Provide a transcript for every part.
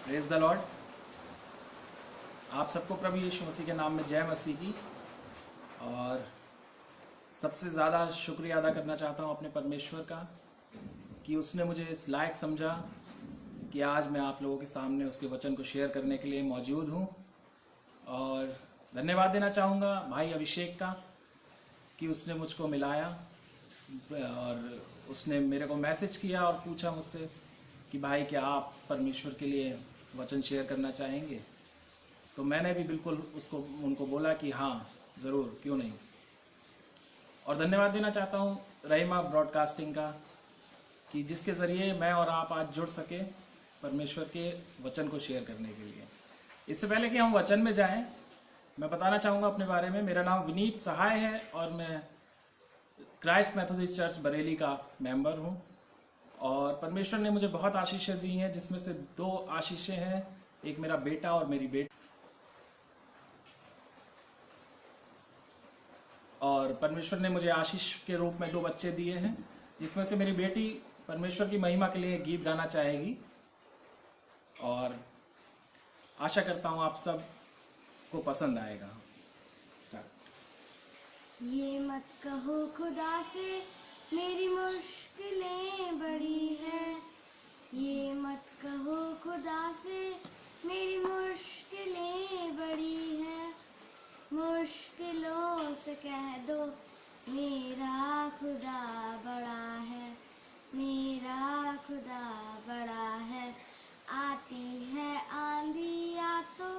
Praise the Lord. आप सबको प्रभु यीशु मसीह के नाम में जय मसीह की। और सबसे ज़्यादा शुक्रिया अदा करना चाहता हूँ अपने परमेश्वर का कि उसने मुझे इस लायक समझा कि आज मैं आप लोगों के सामने उसके वचन को शेयर करने के लिए मौजूद हूँ। और धन्यवाद देना चाहूँगा भाई अभिषेक का कि उसने मुझको मिलाया और उसने मेरे को मैसेज किया और पूछा मुझसे कि भाई क्या आप परमेश्वर के लिए वचन शेयर करना चाहेंगे। तो मैंने भी बिल्कुल उनको बोला कि हाँ ज़रूर, क्यों नहीं। और धन्यवाद देना चाहता हूँ रहीमा ब्रॉडकास्टिंग का कि जिसके ज़रिए मैं और आप आज जुड़ सके परमेश्वर के वचन को शेयर करने के लिए। इससे पहले कि हम वचन में जाएं, मैं बताना चाहूँगा अपने बारे में। मेरा नाम विनीत सहाय है और मैं क्राइस्ट मेथोडिस्ट चर्च बरेली का मेंबर हूँ। और परमेश्वर ने मुझे बहुत आशीषें दी हैं, जिसमें से 2 आशीषें हैं, एक मेरा बेटा और मेरी बेटी। और परमेश्वर ने मुझे आशीष के रूप में 2 बच्चे दिए हैं, जिसमें से मेरी बेटी परमेश्वर की महिमा के लिए गीत गाना चाहेगी। और आशा करता हूँ आप सब को पसंद आएगा। ये मत कहो खुदा से मेरी मुश्किलें बड़ी है, ये मत कहो खुदा से मेरी मुश्किलें बड़ी है। मुश्किलों से कह दो मेरा खुदा बड़ा है, मेरा खुदा बड़ा है। आती है आंधिया तो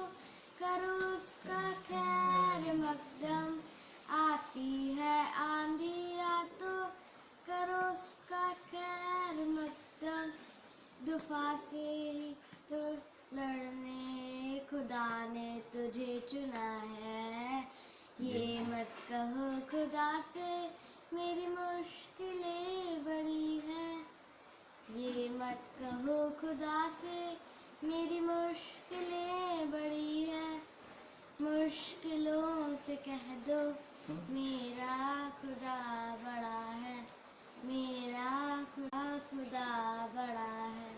करो उसका खैर मकदम, आती है आंधिया तो करो उसका खैर मकदम। दुफा से तो लड़ने खुदा ने तुझे चुना है, ये मत कहो खुदा से मेरी मुश्किलें बड़ी है, ये मत कहो खुदा से मेरी मुश्किलें बड़ी है। मुश्किलों से कह दो मेरा खुदा बड़ा है, मेरा खुदा बड़ा है।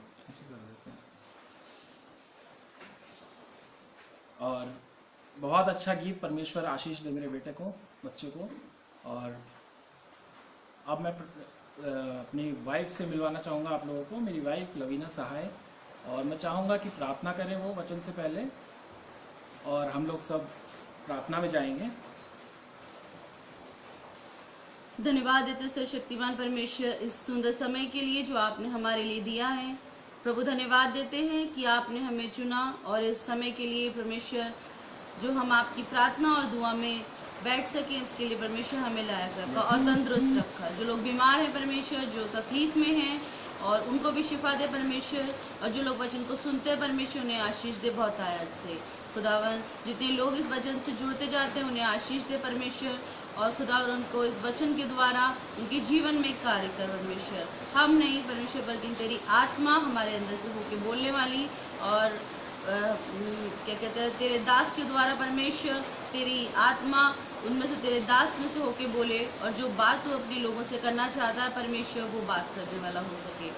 और बहुत अच्छा गीत, परमेश्वर आशीष दे मेरे बेटे को, बच्चे को। और अब मैं अपनी वाइफ से मिलवाना चाहूँगा आप लोगों को, मेरी वाइफ लवीना सहाय। और मैं चाहूँगा कि प्रार्थना करें वो वचन से पहले, और हम लोग सब प्रार्थना में जाएंगे। धन्यवाद देते सर्वशक्तिमान परमेश्वर इस सुंदर समय के लिए जो आपने हमारे लिए दिया है। प्रभु धन्यवाद देते हैं कि आपने हमें चुना और इस समय के लिए परमेश्वर जो हम आपकी प्रार्थना और दुआ में बैठ सके, इसके लिए परमेश्वर हमें लायक रखा और तंदुरुस्त रखा। जो लोग बीमार हैं परमेश्वर, जो तकलीफ में हैं, और उनको भी शिफा दे परमेश्वर। और जो लोग वचन को सुनते हैं परमेश्वर, उन्हें आशीष दे बहुत आयत से। खुदावन जितने लोग इस वचन से जुड़ते जाते हैं उन्हें आशीष दे परमेश्वर। और खुदावन उनको इस वचन के द्वारा उनके जीवन में कार्य कर परमेश्वर। हम नहीं परमेश्वर, बल्कि तेरी आत्मा हमारे अंदर से होकर बोलने वाली, और क्या कहते हैं, तेरे दास के द्वारा परमेश्वर तेरी आत्मा उनमें से, तेरे दास में से होके बोले, और जो बात तू अपने लोगों से करना चाहता है परमेश्वर, वो बात करने वाला हो सके।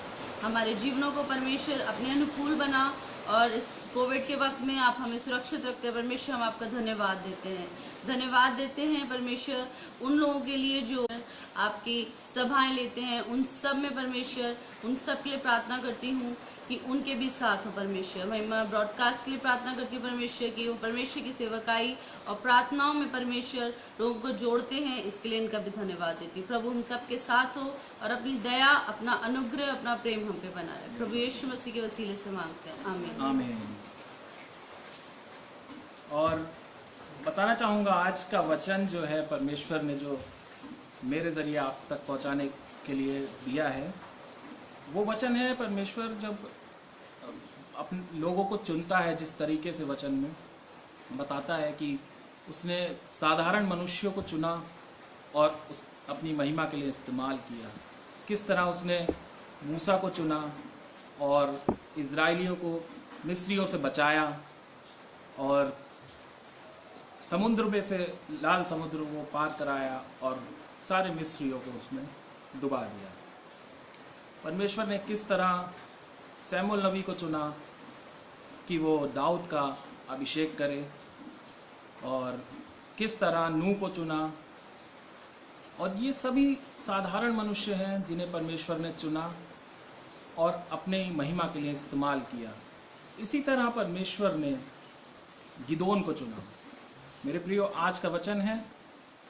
हमारे जीवनों को परमेश्वर अपने अनुकूल बना, और इस कोविड के वक्त में आप हमें सुरक्षित रखते हैं परमेश्वर। हम आपका धन्यवाद देते हैं, धन्यवाद देते हैं परमेश्वर उन लोगों के लिए जो आपकी सभाएं लेते हैं, उन सब में परमेश्वर, उन सब के लिए प्रार्थना करती हूँ कि उनके भी साथ हो परमेश्वर। महिमा ब्रॉडकास्ट के लिए प्रार्थना करती हूँ परमेश्वर की वो परमेश्वर की सेवकाई और प्रार्थनाओं में परमेश्वर लोगों को जोड़ते हैं, इसके लिए इनका भी धन्यवाद देती हूँ। प्रभु हम सब के साथ हो और अपनी दया, अपना अनुग्रह, अपना प्रेम हम पे बना रहे। प्रभु यीशु मसीह के वसीले से मांगते हैं, आमीन आमीन। और बताना चाहूँगा आज का वचन जो है परमेश्वर ने जो मेरे ज़रिए आप तक पहुँचाने के लिए दिया है, वो वचन है परमेश्वर जब अपने लोगों को चुनता है, जिस तरीके से वचन में बताता है कि उसने साधारण मनुष्यों को चुना और उस अपनी महिमा के लिए इस्तेमाल किया। किस तरह उसने मूसा को चुना और इज़राइलियों को मिस्रियों से बचाया, और समुद्र में से लाल समुद्र को पार कराया और सारे मिस्रियों को उसने डुबा दिया। परमेश्वर ने किस तरह सैमुअल नबी को चुना, कि वो दाऊद का अभिषेक करे और किस तरह नूह को चुना। और ये सभी साधारण मनुष्य हैं जिन्हें परमेश्वर ने चुना और अपने महिमा के लिए इस्तेमाल किया। इसी तरह परमेश्वर ने गिदोन को चुना। मेरे प्रियो, आज का वचन है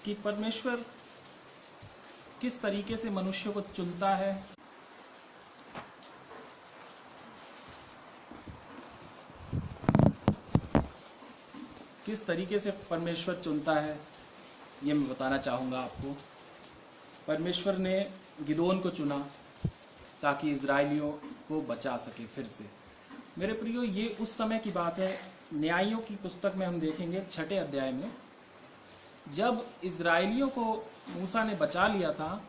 कि परमेश्वर किस तरीके से मनुष्य को चुनता है। किस तरीके से परमेश्वर चुनता है ये मैं बताना चाहूँगा आपको। परमेश्वर ने गिदोन को चुना ताकि इजराइलियों को बचा सके फिर से। मेरे प्रियो, ये उस समय की बात है, न्यायियों की पुस्तक में हम देखेंगे 6 अध्याय में, जब इजराइलियों को मूसा ने बचा लिया था,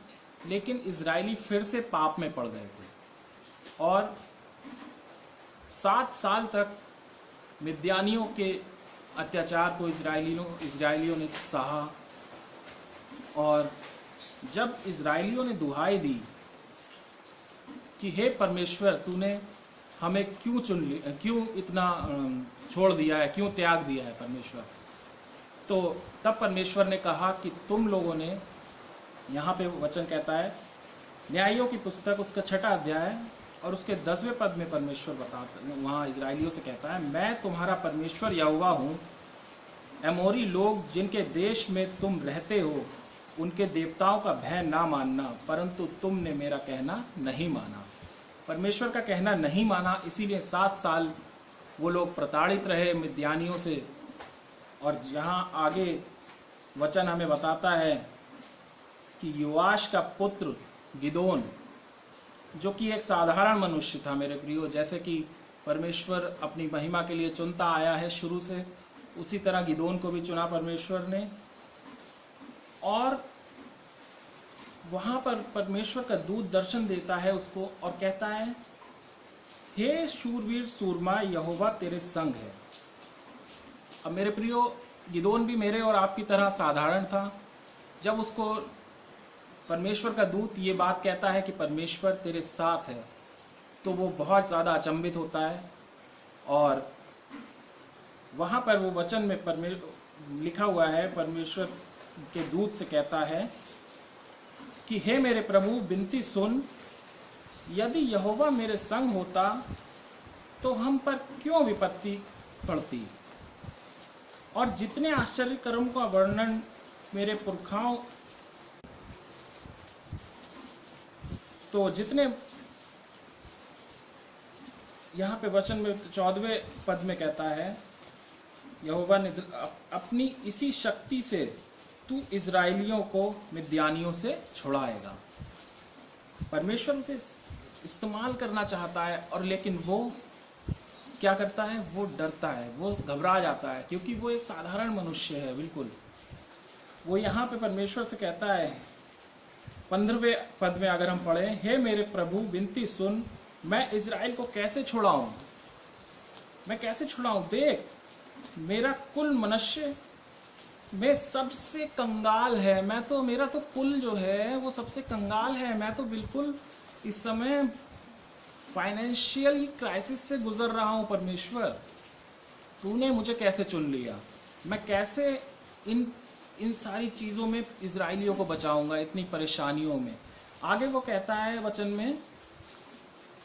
लेकिन इजराइली फिर से पाप में पड़ गए थे और 7 साल तक मिद्यानियों के अत्याचार को इजराइलियों ने सहा। और जब इजराइलियों ने दुहाई दी कि हे परमेश्वर, तूने हमें क्यों चुन लिया, क्यों इतना छोड़ दिया है, क्यों त्याग दिया है परमेश्वर, तो तब परमेश्वर ने कहा कि तुम लोगों ने, यहाँ पे वचन कहता है न्यायियों की पुस्तक उसका 6 अध्याय और उसके 10वें पद में परमेश्वर बताता, वहाँ इजराइलियों से कहता है, मैं तुम्हारा परमेश्वर यहोवा हूँ। एमोरी लोग जिनके देश में तुम रहते हो, उनके देवताओं का भय ना मानना, परंतु तुमने मेरा कहना नहीं माना। परमेश्वर का कहना नहीं माना, इसीलिए 7 साल वो लोग प्रताड़ित रहे मिद्यानियों से। और यहाँ आगे वचन हमें बताता है कि योआश का पुत्र गिदोन, जो कि एक साधारण मनुष्य था मेरे प्रियो, जैसे कि परमेश्वर अपनी महिमा के लिए चुनता आया है शुरू से, उसी तरह गिदोन को भी चुना परमेश्वर ने। और वहाँ पर परमेश्वर का दूत दर्शन देता है उसको और कहता है, हे शूरवीर सूरमा, यहोवा तेरे संग है। अब मेरे प्रियो, गिदोन भी मेरे और आपकी तरह साधारण था। जब उसको परमेश्वर का दूत ये बात कहता है कि परमेश्वर तेरे साथ है, तो वो बहुत ज़्यादा अचंभित होता है। और वहाँ पर वो वचन में लिखा हुआ है, परमेश्वर के दूत से कहता है कि हे मेरे प्रभु, विनती सुन, यदि यहोवा मेरे संग होता तो हम पर क्यों विपत्ति पड़ती। और जितने आश्चर्य कर्म का वर्णन मेरे पुरखाओं, तो जितने यहाँ पे वचन में 14वें पद में कहता है, यहोवा ने अपनी इसी शक्ति से तू इजराइलियों को मिद्यानियों से छुड़ाएगा। परमेश्वर उसे इस्तेमाल करना चाहता है, और लेकिन वो क्या करता है, वो डरता है, वो घबरा जाता है, क्योंकि वो एक साधारण मनुष्य है। बिल्कुल वो यहाँ पे परमेश्वर से कहता है 15वें पद में अगर हम पढ़ें, हे मेरे प्रभु, विनती सुन, मैं इजराइल को कैसे छुड़ाऊं, मैं कैसे छुड़ाऊं। देख, मेरा कुल मनुष्य में सबसे कंगाल है। मेरा तो कुल जो है वो सबसे कंगाल है। मैं तो बिल्कुल इस समय फाइनेंशियल क्राइसिस से गुजर रहा हूँ। परमेश्वर, तूने मुझे कैसे चुन लिया, मैं कैसे इन सारी चीज़ों में इजराइलियों को बचाऊंगा, इतनी परेशानियों में। आगे वो कहता है वचन में,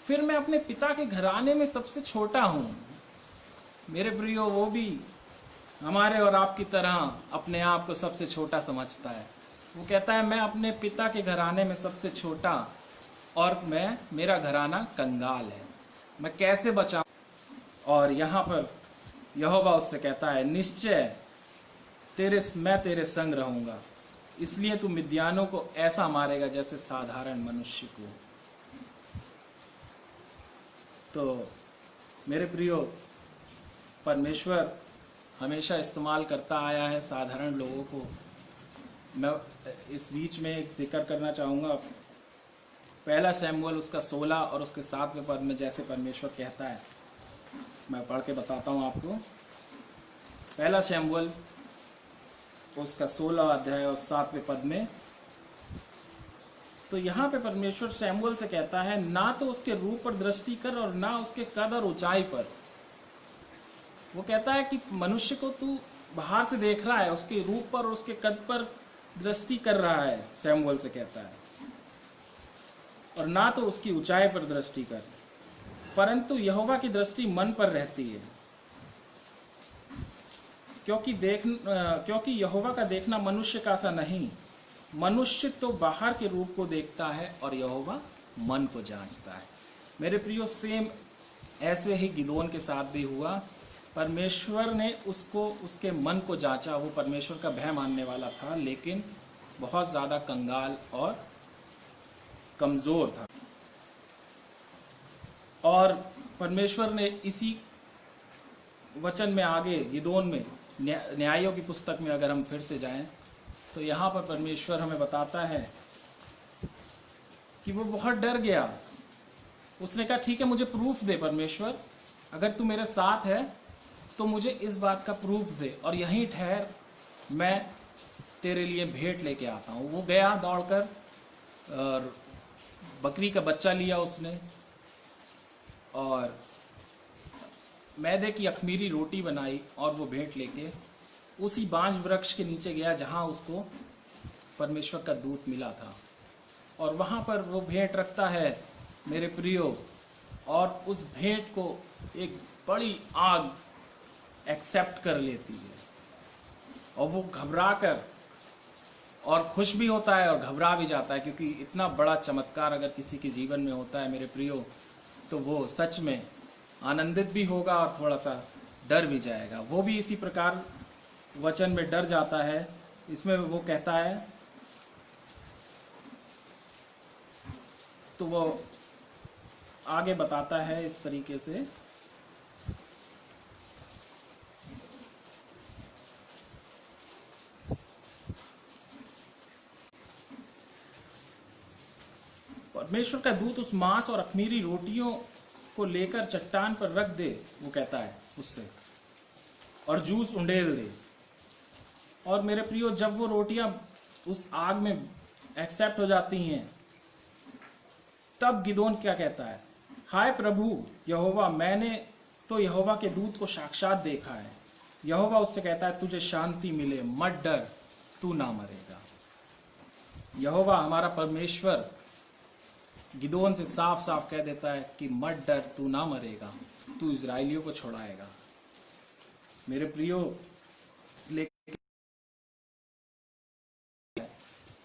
फिर मैं अपने पिता के घराने में सबसे छोटा हूँ। मेरे प्रियो, वो भी हमारे और आपकी तरह अपने आप को सबसे छोटा समझता है। वो कहता है, मैं अपने पिता के घराने में सबसे छोटा, और मेरा घराना कंगाल है, मैं कैसे बचाऊं। और यहाँ पर यहोवा उससे कहता है, निश्चय मैं तेरे संग रहूंगा, इसलिए तू मिद्यानों को ऐसा मारेगा जैसे साधारण मनुष्य को। तो मेरे प्रियो, परमेश्वर हमेशा इस्तेमाल करता आया है साधारण लोगों को। मैं इस बीच में एक जिक्र करना चाहूँगा, 1 शमूएल उसका 16 और उसके 7वें पद में जैसे परमेश्वर कहता है, मैं पढ़ के बताता हूँ आपको। 1 शमूएल उसका 16 अध्याय और 7वें पद में, तो यहाँ पे परमेश्वर शमूएल से कहता है, ना तो उसके रूप पर दृष्टि कर और ना उसके कद और ऊंचाई पर, वो कहता है कि मनुष्य को तू बाहर से देख रहा है, उसके रूप पर और उसके कद पर दृष्टि कर रहा है, सैमुअल से कहता है, और ना तो उसकी ऊंचाई पर दृष्टि कर, परंतु यहोवा की दृष्टि मन पर रहती है, क्योंकि यहोवा का देखना मनुष्य का सा नहीं। मनुष्य तो बाहर के रूप को देखता है और यहोवा मन को जांचता है। मेरे प्रियो, सेम ऐसे ही गिदोन के साथ भी हुआ। परमेश्वर ने उसको उसके मन को जांचा। वो परमेश्वर का भय मानने वाला था, लेकिन बहुत ज़्यादा कंगाल और कमज़ोर था। और परमेश्वर ने इसी वचन में आगे गिदोन में, न्यायों की पुस्तक में अगर हम फिर से जाएं, तो यहाँ पर परमेश्वर हमें बताता है कि वो बहुत डर गया। उसने कहा, ठीक है, मुझे प्रूफ दे परमेश्वर, अगर तू मेरे साथ है तो मुझे इस बात का प्रूफ दे, और यहीं ठहर, मैं तेरे लिए भेंट लेके आता हूँ। वो गया दौड़कर और बकरी का बच्चा लिया उसने, और मैदे की अखमीरी रोटी बनाई, और वो भेंट लेके उसी बांज वृक्ष के नीचे गया जहाँ उसको परमेश्वर का दूत मिला था, और वहाँ पर वो भेंट रखता है मेरे प्रियो, और उस भेंट को एक बड़ी आग एक्सेप्ट कर लेती है, और वो घबरा कर और खुश भी होता है और घबरा भी जाता है, क्योंकि इतना बड़ा चमत्कार अगर किसी के जीवन में होता है मेरे प्रियो, तो वो सच में आनंदित भी होगा और थोड़ा सा डर भी जाएगा। वो भी इसी प्रकार वचन में डर जाता है। इसमें वो कहता है, तो वो आगे बताता है इस तरीके से, परमेश्वर का दूत उस मांस और अखमीरी रोटियों को लेकर चट्टान पर रख दे, वो कहता है उससे, और जूस उंडेल दे। और मेरे प्रियो, जब वो रोटियां उस आग में एक्सेप्ट हो जाती हैं, तब गिदोन क्या कहता है, हाय प्रभु यहोवा, मैंने तो यहोवा के दूत को साक्षात देखा है। यहोवा उससे कहता है, तुझे शांति मिले, मत डर, तू ना मरेगा। यहोवा हमारा परमेश्वर गिदोन से साफ साफ कह देता है कि मत डर, तू ना मरेगा, तू इजराइलियों को छुड़ाएगा। मेरे प्रियो, लेकिन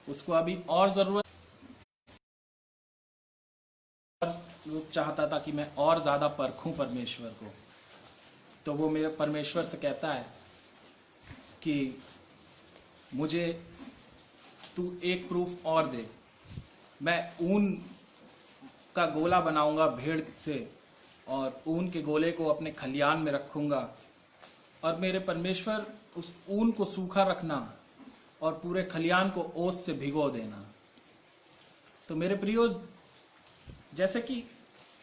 उसको अभी और जरूरत, वो चाहता था कि मैं और ज्यादा परखूं परमेश्वर को। तो वो मेरे परमेश्वर से कहता है कि मुझे तू एक प्रूफ और दे। मैं ऊन का गोला बनाऊंगा भेड़ से, और ऊन के गोले को अपने खलियान में रखूंगा, और मेरे परमेश्वर उस ऊन को सूखा रखना और पूरे खलियान को ओस से भिगो देना। तो मेरे प्रियो, जैसे कि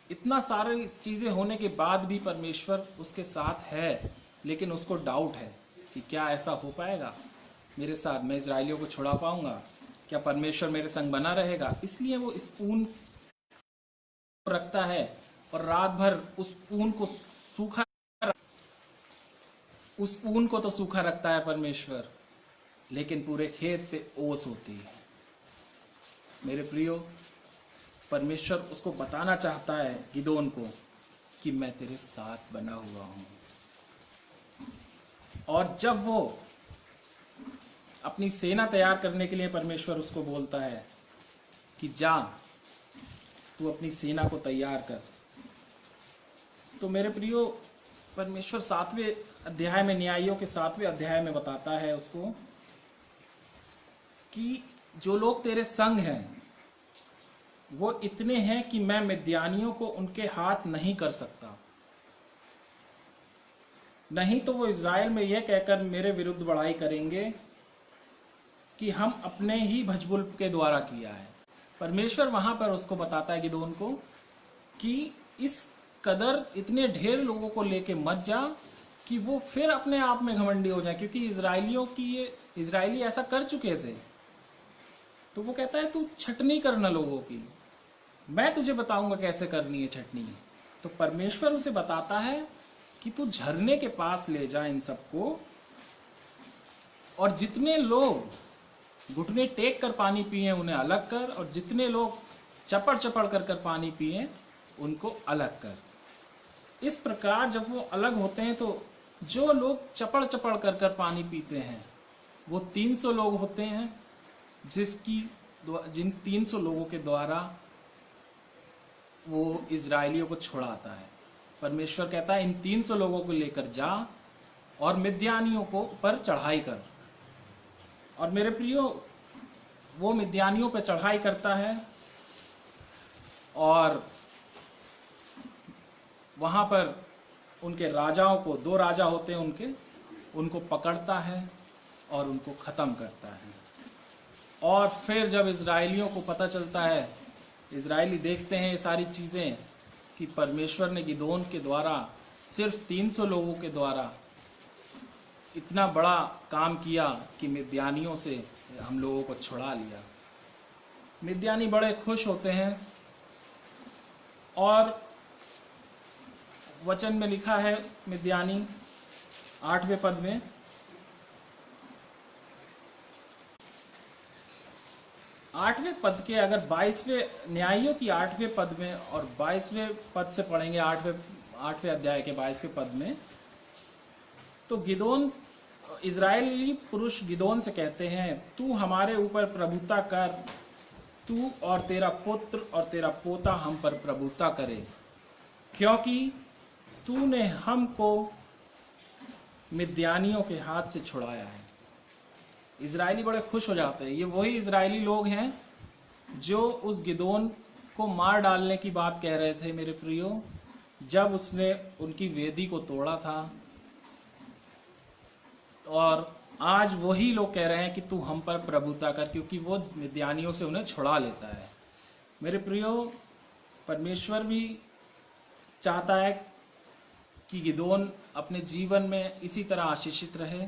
इतना सारी चीज़ें होने के बाद भी परमेश्वर उसके साथ है, लेकिन उसको डाउट है कि क्या ऐसा हो पाएगा मेरे साथ, मैं इजराइलियों को छुड़ा पाऊंगा, क्या परमेश्वर मेरे संग बना रहेगा। इसलिए वो इस ऊन रखता है और रात भर उस ऊन को सूखा, उस ऊन को तो सूखा रखता है परमेश्वर, लेकिन पूरे खेत पे ओस होती है। मेरे प्रियो, परमेश्वर उसको बताना चाहता है गिदोन को कि मैं तेरे साथ बना हुआ हूं। और जब वो अपनी सेना तैयार करने के लिए परमेश्वर उसको बोलता है कि जा, तू अपनी सेना को तैयार कर, तो मेरे प्रियो, परमेश्वर 7वें अध्याय में, न्यायों के 7वें अध्याय में बताता है उसको कि जो लोग तेरे संग हैं वो इतने हैं कि मैं मिद्यानियों को उनके हाथ नहीं कर सकता। नहीं तो वो इज़राइल में यह कहकर मेरे विरुद्ध बड़ाई करेंगे कि हम अपने ही भजबुल के द्वारा किया है। परमेश्वर वहां पर उसको बताता है गिदोन को कि इस कदर इतने ढेर लोगों को लेके मत जा कि वो फिर अपने आप में घमंडी हो जाए, क्योंकि इजरायली ऐसा कर चुके थे। तो वो कहता है, तू छटनी करना लोगों की, मैं तुझे बताऊंगा कैसे करनी है छटनी। तो परमेश्वर उसे बताता है कि तू झरने के पास ले जा इन सबको, और जितने लोग घुटने टेक कर पानी पिए उन्हें अलग कर, और जितने लोग चपड़ चपड़ कर कर पानी पिए उनको अलग कर। इस प्रकार जब वो अलग होते हैं तो जो लोग चपड़ चपड़ कर कर पानी पीते हैं वो 300 लोग होते हैं, जिन 300 लोगों के द्वारा वो इजरायलियों को छुड़ाता है। परमेश्वर कहता है इन 300 लोगों को लेकर जा और मिद्यानियों को पर चढ़ाई कर। और मेरे प्रियो, वो मिद्यानियों पर चढ़ाई करता है और वहां पर उनके राजाओं को, 2 राजा होते हैं उनको पकड़ता है और उनको ख़त्म करता है। और फिर जब इजरायलियों को पता चलता है, इजरायली देखते हैं ये सारी चीज़ें कि परमेश्वर ने गिदोन के द्वारा सिर्फ 300 लोगों के द्वारा इतना बड़ा काम किया कि मिद्यानियों से हम लोगों को छुड़ा लिया। मिद्यानी बड़े खुश होते हैं और वचन में लिखा है, मिद्यानी 8वें पद में, आठवें पद के अगर 22वें न्यायियों की 8वें पद में और 22वें पद से पढ़ेंगे 8वें अध्याय के 22वें पद में, तो गिदोन, इजरायली पुरुष गिदोन से कहते हैं, तू हमारे ऊपर प्रभुता कर, तू और तेरा पुत्र और तेरा पोता हम पर प्रभुता करे, क्योंकि तूने हमको मिद्यानियों के हाथ से छुड़ाया है। इजरायली बड़े खुश हो जाते हैं। ये वही इजरायली लोग हैं जो उस गिदोन को मार डालने की बात कह रहे थे मेरे प्रियो, जब उसने उनकी वेदी को तोड़ा था। और आज वही लोग कह रहे हैं कि तू हम पर प्रभुता कर, क्योंकि वो मिद्यानियों से उन्हें छुड़ा लेता है। मेरे प्रियो, परमेश्वर भी चाहता है कि गिदोन अपने जीवन में इसी तरह आशीषित रहे।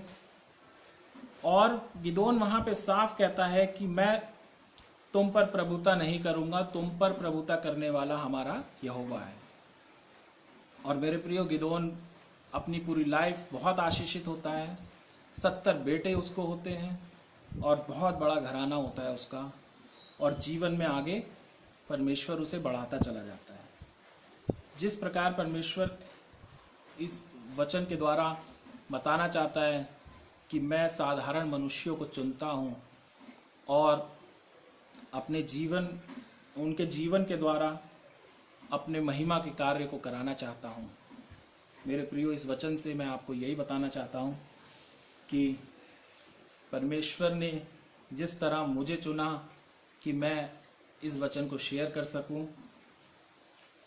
और गिदोन वहां पे साफ कहता है कि मैं तुम पर प्रभुता नहीं करूंगा, तुम पर प्रभुता करने वाला हमारा यहोवा है। और मेरे प्रियो, गिदोन अपनी पूरी लाइफ बहुत आशीषित होता है। 70 बेटे उसको होते हैं और बहुत बड़ा घराना होता है उसका, और जीवन में आगे परमेश्वर उसे बढ़ाता चला जाता है। जिस प्रकार परमेश्वर इस वचन के द्वारा बताना चाहता है कि मैं साधारण मनुष्यों को चुनता हूँ और अपने जीवन, उनके जीवन के द्वारा अपने महिमा के कार्य को कराना चाहता हूँ। मेरे प्रियो, इस वचन से मैं आपको यही बताना चाहता हूँ कि परमेश्वर ने जिस तरह मुझे चुना कि मैं इस वचन को शेयर कर सकूं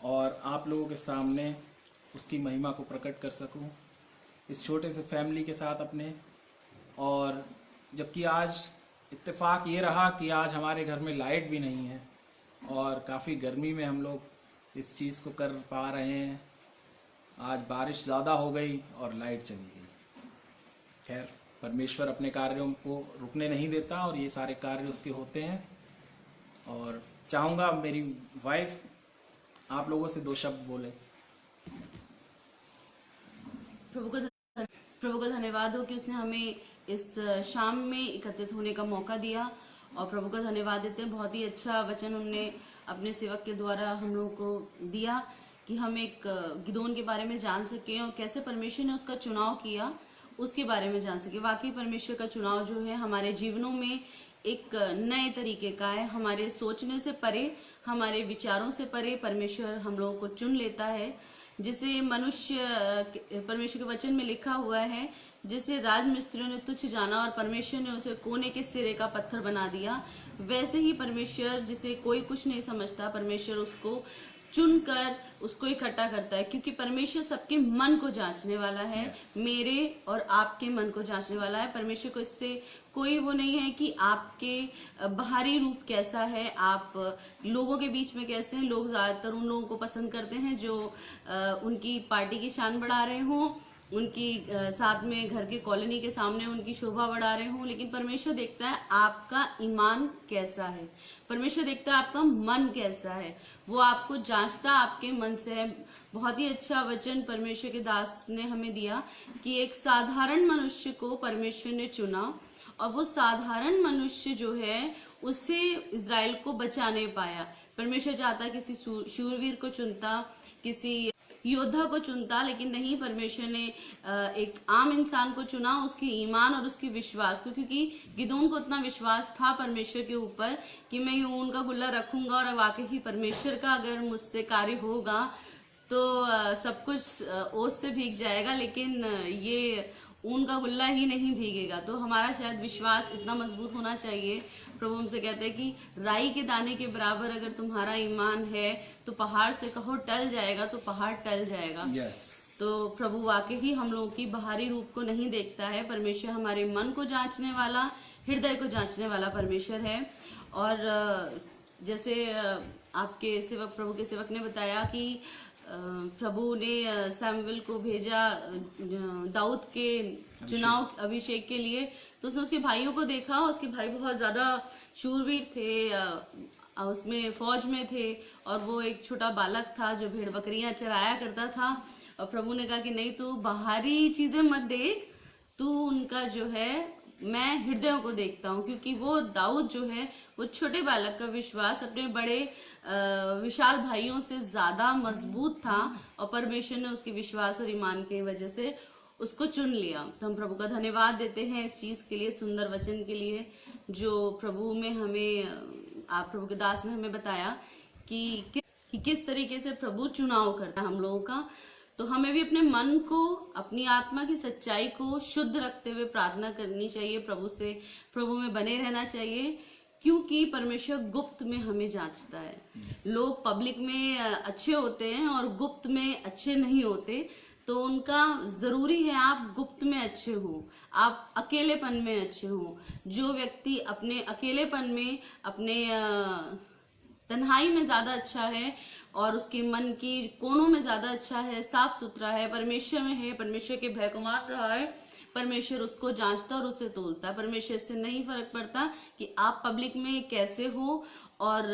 और आप लोगों के सामने उसकी महिमा को प्रकट कर सकूं, इस छोटे से फैमिली के साथ अपने। और जबकि आज इत्तेफाक ये रहा कि आज हमारे घर में लाइट भी नहीं है और काफ़ी गर्मी में हम लोग इस चीज़ को कर पा रहे हैं। आज बारिश ज़्यादा हो गई और लाइट चली गई। खैर, परमेश्वर अपने कार्यों को रुकने नहीं देता और ये सारे कार्य उसके होते हैं। और चाहूँगा मेरी वाइफ आप लोगों से 2 शब्द बोले। प्रभु का धन्यवाद हो कि उसने हमें इस शाम में एकत्रित होने का मौका दिया, और प्रभु का धन्यवाद देते हैं। बहुत ही अच्छा वचन उनने अपने सेवक के द्वारा हम लोगों को दिया कि हम एक गिदोन के बारे में जान सकें और कैसे परमेश्वर ने उसका चुनाव किया उसके बारे में जान सके। वाकई परमेश्वर का चुनाव जो है हमारे जीवनों में एक नए तरीके का है। हमारे सोचने से परे, हमारे विचारों से परे परमेश्वर हम लोगों को चुन लेता है। जिसे मनुष्य, परमेश्वर के वचन में लिखा हुआ है, जिसे राजमिस्त्रियों ने तुच्छ जाना और परमेश्वर ने उसे कोने के सिरे का पत्थर बना दिया, वैसे ही परमेश्वर जिसे कोई कुछ नहीं समझता, परमेश्वर उसको चुनकर उसको इकट्ठा करता है। क्योंकि परमेश्वर सबके मन को जांचने वाला है, मेरे और आपके मन को जांचने वाला है। परमेश्वर को इससे कोई वो नहीं है कि आपके बाहरी रूप कैसा है, आप लोगों के बीच में कैसे हैं। लोग ज्यादातर उन लोगों को पसंद करते हैं जो उनकी पार्टी की शान बढ़ा रहे हों, उनकी साथ में घर के कॉलोनी के सामने उनकी शोभा बढ़ा रहे हों। लेकिन परमेश्वर देखता है आपका ईमान कैसा है, परमेश्वर देखता है आपका मन कैसा है। वो आपको जांचता आपके मन से है। बहुत ही अच्छा वचन परमेश्वर के दास ने हमें दिया कि एक साधारण मनुष्य को परमेश्वर ने चुना और वो साधारण मनुष्य जो है उससे इज़राइल को बचा नहीं पाया। परमेश्वर चाहता किसी शूरवीर को चुनता, किसी योद्धा को चुनता, लेकिन नहीं, परमेश्वर ने एक आम इंसान को चुना, उसके ईमान और उसके विश्वास को, क्योंकि गिदोन को इतना विश्वास था परमेश्वर के ऊपर कि मैं यूं का गुल्ला रखूंगा और वाकई ही परमेश्वर का अगर मुझसे कार्य होगा तो सब कुछ ओस से भीग जाएगा, लेकिन ये ऊन का गुल्ला ही नहीं भीगेगा। तो हमारा शायद विश्वास इतना मजबूत होना चाहिए। प्रभु हमसे कहते हैं कि राई के दाने के बराबर अगर तुम्हारा ईमान है तो पहाड़ से कहो टल जाएगा तो पहाड़ टल जाएगा। yes. तो प्रभु वाकई ही हम लोगों की बाहरी रूप को नहीं देखता है। परमेश्वर हमारे मन को जांचने वाला, हृदय को जांचने वाला परमेश्वर है। और जैसे आपके सेवक, प्रभु के सेवक ने बताया कि प्रभु ने सैमुएल को भेजा दाऊद के चुनाव अभिषेक के लिए, तो उसने उसके भाइयों को देखा। उसके भाई बहुत ज्यादा शूरवीर थे, उसमें फौज में थे, और वो एक छोटा बालक था जो भेड़ बकरियां चराया करता था। और प्रभु ने कहा कि नहीं, तू बाहरी चीजें मत देख, तू उनका जो है, मैं हृदयों को देखता हूँ। क्योंकि वो दाऊद जो है, वो छोटे बालक का विश्वास अपने बड़े विशाल भाइयों से ज्यादा मजबूत था, और परमेश्वर ने उसके विश्वास और ईमान की वजह से उसको चुन लिया। तो हम प्रभु का धन्यवाद देते हैं इस चीज के लिए, सुंदर वचन के लिए जो प्रभु में हमें, आप प्रभु के दास ने हमें बताया कि किस तरीके से प्रभु चुनाव करता है हम लोगों का। तो हमें भी अपने मन को, अपनी आत्मा की सच्चाई को शुद्ध रखते हुए प्रार्थना करनी चाहिए प्रभु से, प्रभु में बने रहना चाहिए, क्योंकि परमेश्वर गुप्त में हमें जांचता है। लोग पब्लिक में अच्छे होते हैं और गुप्त में अच्छे नहीं होते, तो उनका जरूरी है आप गुप्त में अच्छे हो, आप अकेलेपन में अच्छे हो। जो व्यक्ति अपने अकेलेपन में, अपने तन्हाई में ज्यादा अच्छा है और उसके मन की कोनों में ज्यादा अच्छा है, साफ सुथरा है, परमेश्वर में है, परमेश्वर के भय को मान रहा है, परमेश्वर उसको जांचता और उसे तोलता है। परमेश्वर से नहीं फर्क पड़ता कि आप पब्लिक में कैसे हो। और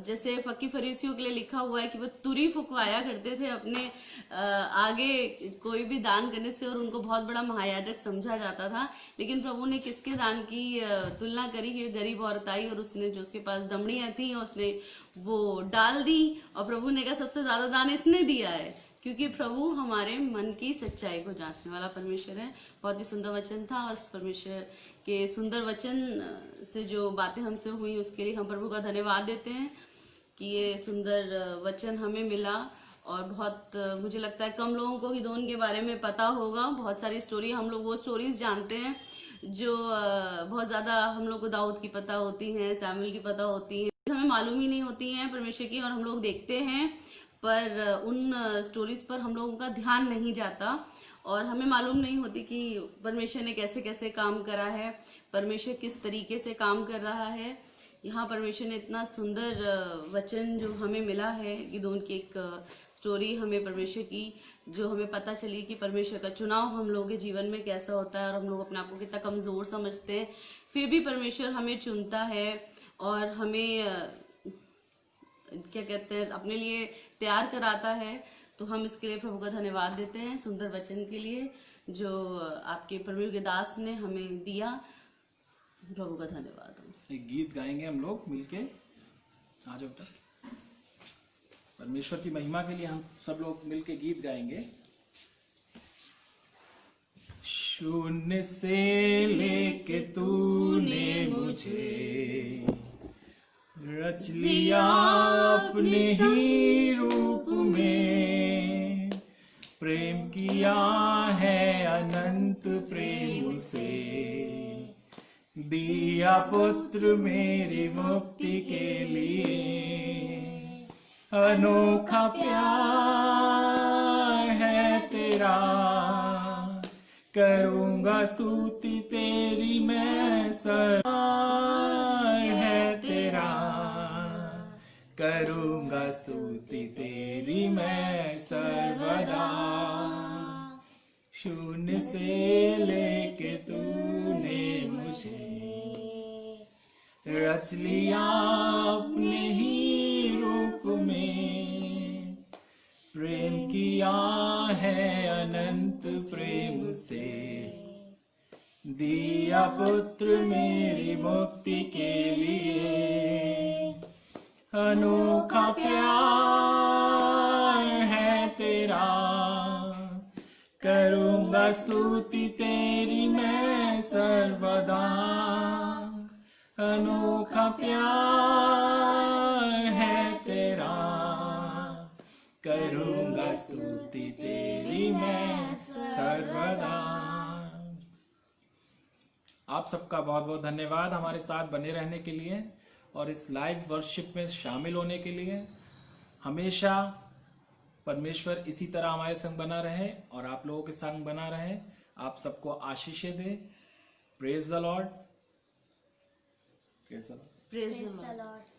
जैसे फकी फरीसियों के लिए लिखा हुआ है कि वो तुरी फुकवाया करते थे अपने आगे कोई भी दान करने से, और उनको बहुत बड़ा महायाजक समझा जाता था। लेकिन प्रभु ने किसके दान की तुलना करी कि गरीब औरत आई और उसने, जो उसके पास दमड़ियां थी, उसने वो डाल दी, और प्रभु ने कहा सबसे ज्यादा दान इसने दिया है, क्योंकि प्रभु हमारे मन की सच्चाई को जांचने वाला परमेश्वर है। बहुत ही सुंदर वचन था। उस परमेश्वर के सुंदर वचन से जो बातें हमसे हुई उसके लिए हम प्रभु का धन्यवाद देते हैं कि ये सुंदर वचन हमें मिला। और बहुत मुझे लगता है कम लोगों को गिदोन के बारे में पता होगा। बहुत सारी स्टोरी, हम लोग वो स्टोरीज जानते हैं जो बहुत ज्यादा हम लोग को दाऊद की पता होती हैं, सैमुएल की पता होती है, हमें मालूम ही नहीं होती हैं परमेश्वर की, और हम लोग देखते हैं पर उन स्टोरीज पर हम लोगों का ध्यान नहीं जाता, और हमें मालूम नहीं होती कि परमेश्वर ने कैसे कैसे काम करा है, परमेश्वर किस तरीके से काम कर रहा है। यहाँ परमेश्वर ने इतना सुंदर वचन जो हमें मिला है, गिदोन की एक स्टोरी हमें परमेश्वर की जो हमें पता चली कि परमेश्वर का चुनाव हम लोगों के जीवन में कैसा होता है, और हम लोग अपने आप को कितना कमजोर समझते हैं, फिर भी परमेश्वर हमें चुनता है और हमें क्या कहते हैं, अपने लिए तैयार कराता है। तो हम इसके लिए प्रभु का धन्यवाद देते हैं सुंदर वचन के लिए जो आपके प्रभु के दास ने हमें दिया। प्रभु का धन्यवाद। एक गीत गाएंगे हम लोग मिलके, आ जाओ बेटा। परमेश्वर की महिमा के लिए हम सब लोग मिलके गीत गाएंगे। शून्य से लेके तूने मुझे रच लिया अपने ही रूप में, प्रेम किया है अनंत प्रेम से, दिया पुत्र मेरी मुक्ति के लिए। अनोखा प्यार है तेरा, करूंगा स्तुति तेरी मैं सर है तेरा, करूंगा स्तुति तेरी मैं सर्वदा। शून्य से लेके तूने मुझे रच लिया अपने ही रूप में, प्रेम किया है अनंत प्रेम से, दिया पुत्र मेरी मुक्ति के लिए। अनोखा प्यार है तेरा, करूंगा स्तुति तेरी मैं सर्वदा। अनोखा प्यार है तेरा, करूंगा स्तुति तेरी मैं सर्वदा। आप सबका बहुत बहुत धन्यवाद हमारे साथ बने रहने के लिए और इस लाइव वर्शिप में शामिल होने के लिए। हमेशा परमेश्वर इसी तरह हमारे संग बना रहे और आप लोगों के संग बना रहे। आप सबको आशीषें दे। Praise the Lord. Praise Praise the Lord.